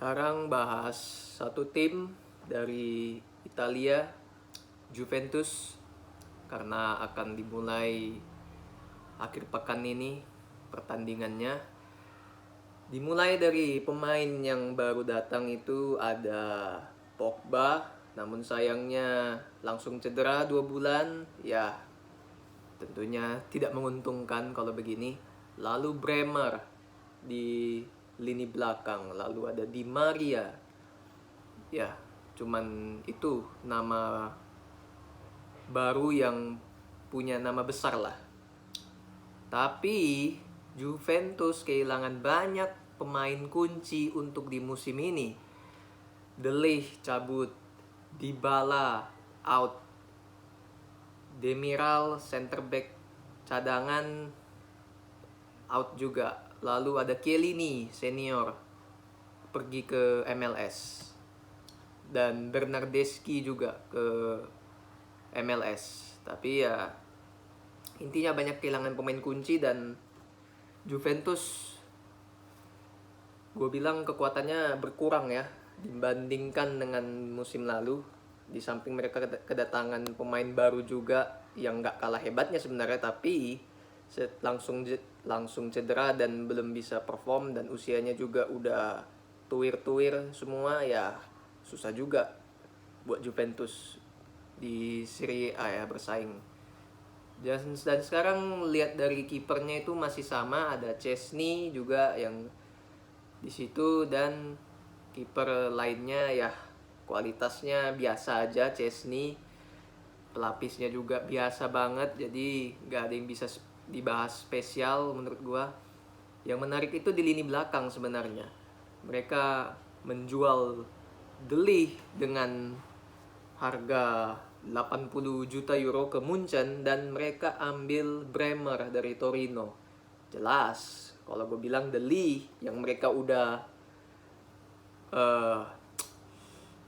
Sekarang bahas satu tim dari Italia, Juventus, karena akan dimulai akhir pekan ini pertandingannya. Dimulai dari pemain yang baru datang itu ada Pogba, namun sayangnya langsung cedera 2 bulan. Ya, tentunya tidak menguntungkan kalau begini. Lalu Bremer di lini belakang, lalu ada Di Maria. Ya, cuman itu nama baru yang punya nama besar lah. Tapi Juventus kehilangan banyak pemain kunci untuk di musim ini. De Ligt cabut, Dybala out, Demiral center back cadangan out juga. Lalu ada Chiellini senior pergi ke MLS. Dan Bernardeschi juga ke MLS. Tapi ya intinya banyak kehilangan pemain kunci dan Juventus gue bilang kekuatannya berkurang ya dibandingkan dengan musim lalu. Di samping mereka kedatangan pemain baru juga yang nggak kalah hebatnya sebenarnya, tapi langsung cedera dan belum bisa perform, dan usianya juga udah tuir-tuir semua. Ya susah juga buat Juventus di Serie A ya bersaing. Dan sekarang lihat dari kipernya itu masih sama, ada Chesney juga yang di situ, dan kiper lainnya ya kualitasnya biasa aja. Chesney pelapisnya juga biasa banget, jadi nggak ada yang bisa dibahas spesial menurut gua. Yang menarik itu di lini belakang sebenarnya. Mereka menjual De Ligt dengan harga 80 juta euro ke Munchen, dan mereka ambil Bremer dari Torino. Jelas kalau gue bilang De Ligt yang mereka udah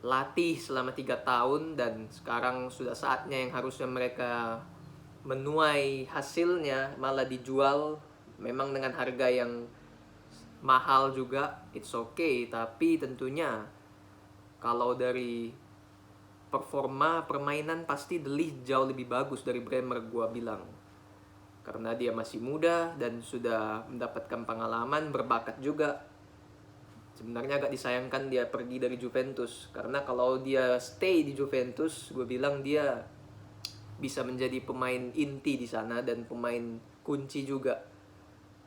latih selama 3 tahun, dan sekarang sudah saatnya yang harusnya mereka menuai hasilnya malah dijual, memang dengan harga yang mahal juga. It's okay, tapi tentunya kalau dari performa permainan pasti De Ligt jauh lebih bagus dari Bremer, gue bilang, karena dia masih muda dan sudah mendapatkan pengalaman, berbakat juga. Sebenarnya agak disayangkan dia pergi dari Juventus, karena kalau dia stay di Juventus, gue bilang dia bisa menjadi pemain inti di sana dan pemain kunci juga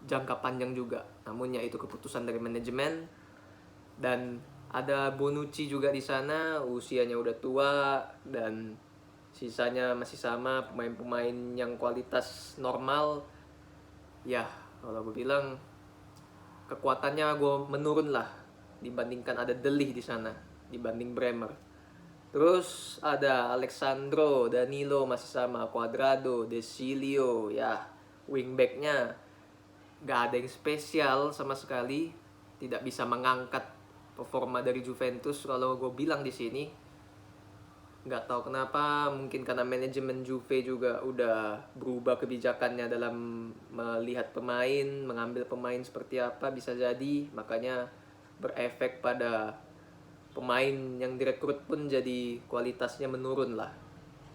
jangka panjang juga. Namun ya itu keputusan dari manajemen. Dan ada Bonucci juga di sana, usianya udah tua, dan sisanya masih sama, pemain-pemain yang kualitas normal. Ya kalau gue bilang kekuatannya gue menurun lah dibandingkan ada De Ligt di sana dibanding Bremer. Terus ada Alexandro, Danilo masih sama, Cuadrado, Desilio, ya wingbacknya gak ada yang spesial sama sekali, tidak bisa mengangkat performa dari Juventus kalau gue bilang di sini. Nggak tahu kenapa, mungkin karena manajemen Juve juga udah berubah kebijakannya dalam melihat pemain, mengambil pemain seperti apa, bisa jadi makanya berefek pada pemain yang direkrut pun jadi kualitasnya menurun lah.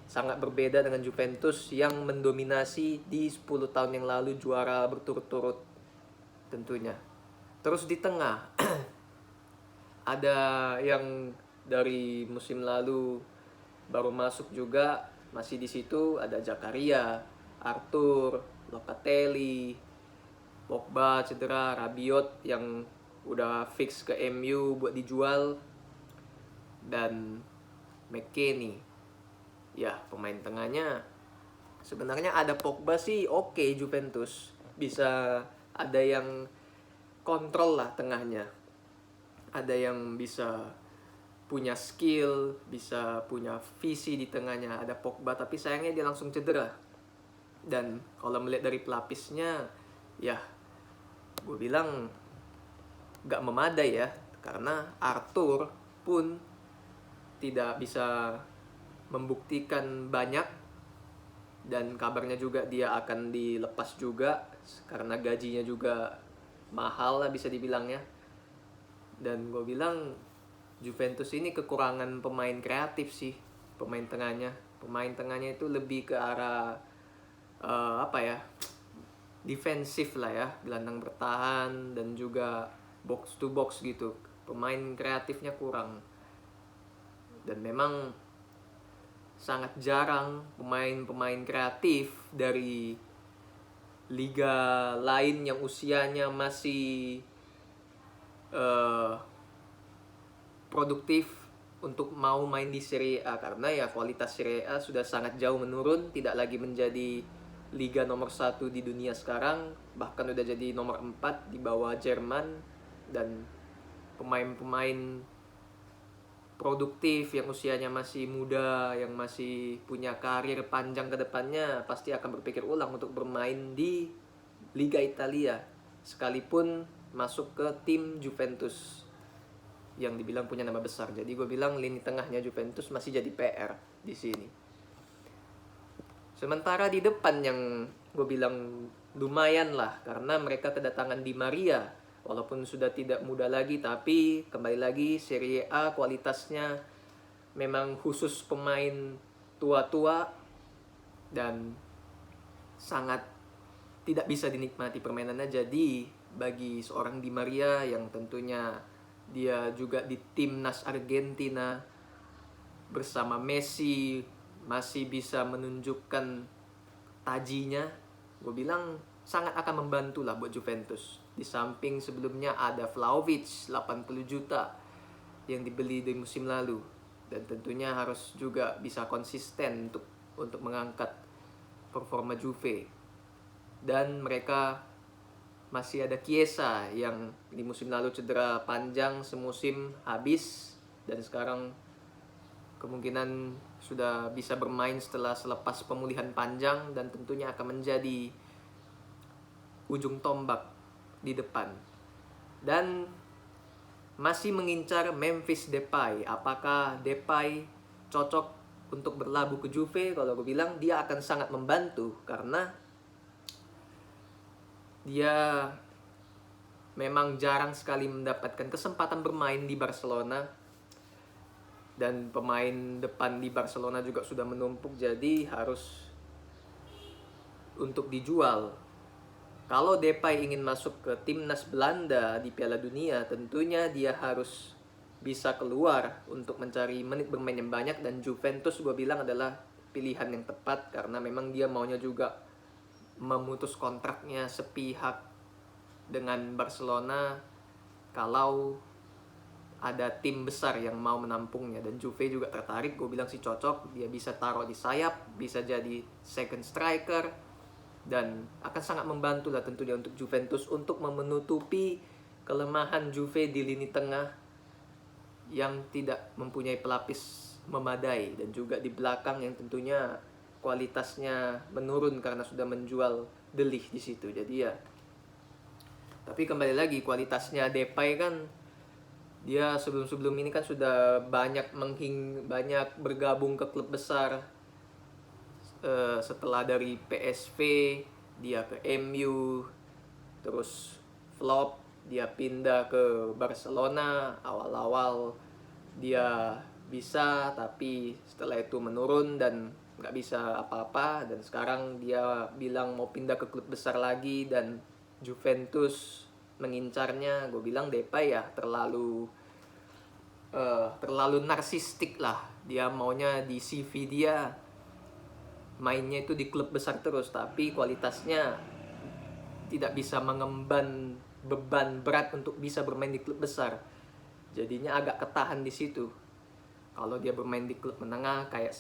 Sangat berbeda dengan Juventus yang mendominasi di 10 tahun yang lalu, juara berturut-turut tentunya. Terus di tengah ada yang dari musim lalu baru masuk juga, masih di situ, ada Zakaria, Arthur, Locatelli, Pogba cedera, Rabiot yang udah fix ke MU buat dijual, dan McKennie. Ya pemain tengahnya sebenarnya ada Pogba sih oke, Juventus bisa ada yang kontrol lah tengahnya, ada yang bisa punya skill, bisa punya visi di tengahnya, ada Pogba, tapi sayangnya dia langsung cedera. Dan kalau melihat dari pelapisnya, ya gue bilang gak memadai ya, karena Arthur pun tidak bisa membuktikan banyak, dan kabarnya juga dia akan dilepas juga karena gajinya juga mahal lah bisa dibilangnya. Dan gue bilang Juventus ini kekurangan pemain kreatif sih, pemain tengahnya. Pemain tengahnya itu lebih ke arah defensif lah ya, gelandang bertahan dan juga box to box gitu. Pemain kreatifnya kurang. Dan memang sangat jarang pemain-pemain kreatif dari liga lain yang usianya masih produktif untuk mau main di Serie A, karena ya kualitas Serie A sudah sangat jauh menurun, tidak lagi menjadi liga nomor 1 di dunia sekarang, bahkan udah jadi nomor 4 di bawah Jerman. Dan pemain-pemain produktif yang usianya masih muda, yang masih punya karir panjang ke depannya, pasti akan berpikir ulang untuk bermain di Liga Italia sekalipun masuk ke tim Juventus yang dibilang punya nama besar. Jadi gue bilang lini tengahnya Juventus masih jadi PR di sini. Sementara di depan yang gue bilang lumayan lah, karena mereka kedatangan Di Maria. Walaupun sudah tidak muda lagi, tapi kembali lagi Serie A kualitasnya memang khusus pemain tua-tua dan sangat tidak bisa dinikmati permainannya. Jadi bagi seorang Di Maria yang tentunya dia juga di timnas Argentina bersama Messi masih bisa menunjukkan tajinya, gue bilang sangat akan membantu lah buat Juventus. Di samping sebelumnya ada Vlahovic 80 juta yang dibeli di musim lalu, dan tentunya harus juga bisa konsisten untuk mengangkat performa Juve. Dan mereka masih ada Chiesa yang di musim lalu cedera panjang semusim habis, dan sekarang kemungkinan sudah bisa bermain selepas pemulihan panjang, dan tentunya akan menjadi ujung tombak di depan. Dan masih mengincar Memphis Depay. Apakah Depay cocok untuk berlabuh ke Juve? Kalau gue bilang dia akan sangat membantu, karena dia memang jarang sekali mendapatkan kesempatan bermain di Barcelona, dan pemain depan di Barcelona juga sudah menumpuk, jadi harus untuk dijual. Kalau Depay ingin masuk ke timnas Belanda di Piala Dunia, tentunya dia harus bisa keluar untuk mencari menit bermain yang banyak, dan Juventus gue bilang adalah pilihan yang tepat, karena memang dia maunya juga memutus kontraknya sepihak dengan Barcelona kalau ada tim besar yang mau menampungnya. Dan Juve juga tertarik, gue bilang sih cocok. Dia bisa taruh di sayap, bisa jadi second striker, dan akan sangat membantu lah tentunya untuk Juventus untuk menutupi kelemahan Juve di lini tengah yang tidak mempunyai pelapis memadai, dan juga di belakang yang tentunya kualitasnya menurun karena sudah menjual De Ligt di situ. Jadi ya, tapi kembali lagi kualitasnya Depay kan, dia sebelum ini kan sudah banyak bergabung ke klub besar. Setelah dari PSV dia ke MU, terus flop, dia pindah ke Barcelona. Awal-awal dia bisa, tapi setelah itu menurun dan nggak bisa apa-apa, dan sekarang dia bilang mau pindah ke klub besar lagi dan Juventus mengincarnya. Gue bilang Depay ya terlalu narsistik lah. Dia maunya di CV dia mainnya itu di klub besar terus, tapi kualitasnya tidak bisa mengemban beban berat untuk bisa bermain di klub besar. Jadinya agak ketahan di situ. Kalau dia bermain di klub menengah kayak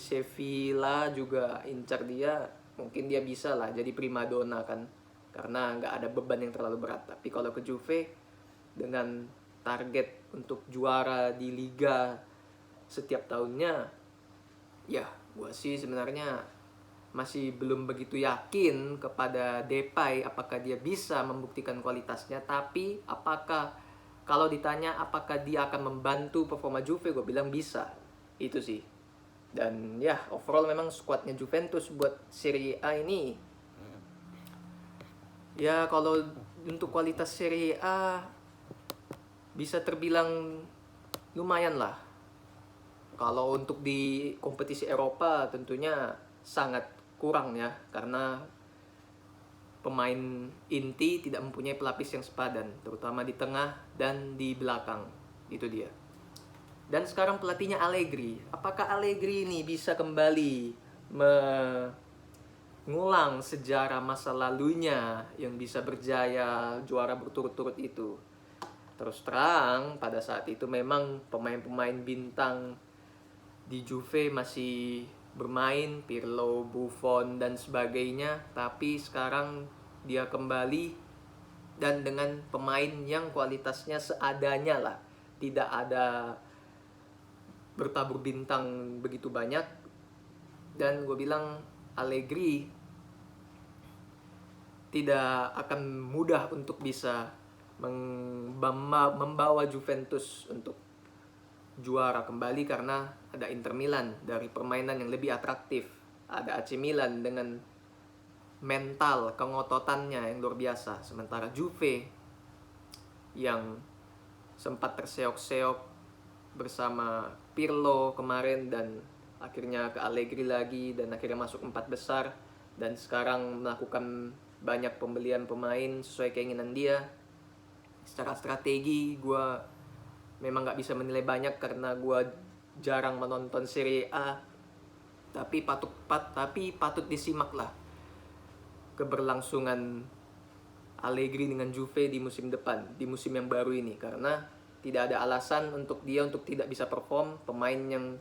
Sevilla juga incar dia, mungkin dia bisa lah jadi primadona kan, karena nggak ada beban yang terlalu berat. Tapi kalau ke Juve dengan target untuk juara di Liga setiap tahunnya, ya gue sih sebenarnya masih belum begitu yakin kepada Depay apakah dia bisa membuktikan kualitasnya. Tapi kalau ditanya apakah dia akan membantu performa Juve, gue bilang bisa. Itu sih. Dan ya overall memang skuadnya Juventus buat Serie A ini, ya kalau untuk kualitas Serie A bisa terbilang lumayan lah. Kalau untuk di kompetisi Eropa tentunya sangat kurang ya, karena pemain inti tidak mempunyai pelapis yang sepadan, terutama di tengah dan di belakang. Itu dia. Dan sekarang pelatihnya Allegri. Apakah Allegri ini bisa kembali mengulang sejarah masa lalunya yang bisa berjaya juara berturut-turut itu? Terus terang, pada saat itu memang pemain-pemain bintang di Juve masih bermain, Pirlo, Buffon, dan sebagainya. Tapi sekarang dia kembali dan dengan pemain yang kualitasnya seadanya lah. Tidak ada bertabur bintang begitu banyak. Dan gue bilang Allegri tidak akan mudah untuk bisa membawa Juventus untuk juara kembali, karena ada Inter Milan dari permainan yang lebih atraktif, ada AC Milan dengan mental kengototannya yang luar biasa, sementara Juve yang sempat terseok-seok bersama Pirlo kemarin dan akhirnya ke Allegri lagi dan akhirnya masuk 4 besar, dan sekarang melakukan banyak pembelian pemain sesuai keinginan dia. Secara strategi gue memang gak bisa menilai banyak karena gue jarang menonton Serie A, tapi patut disimak lah keberlangsungan Allegri dengan Juve di musim depan, di musim yang baru ini, karena tidak ada alasan untuk dia untuk tidak bisa perform. Pemain yang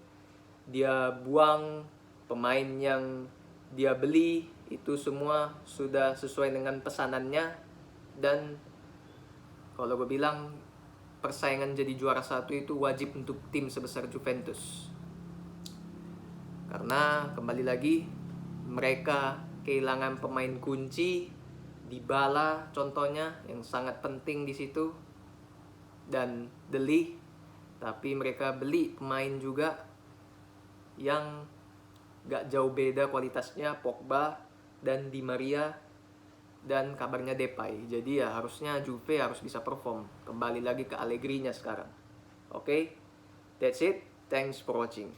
dia buang, pemain yang dia beli, itu semua sudah sesuai dengan pesanannya. Dan kalau gue bilang persaingan jadi juara satu itu wajib untuk tim sebesar Juventus, karena kembali lagi mereka kehilangan pemain kunci, Dybala contohnya yang sangat penting di situ, dan De Ligt. Tapi mereka beli pemain juga yang gak jauh beda kualitasnya, Pogba dan Di Maria, dan kabarnya Depay. Jadi ya harusnya Juve harus bisa perform. Kembali lagi ke Allegri-nya sekarang. Oke, that's it. Thanks for watching.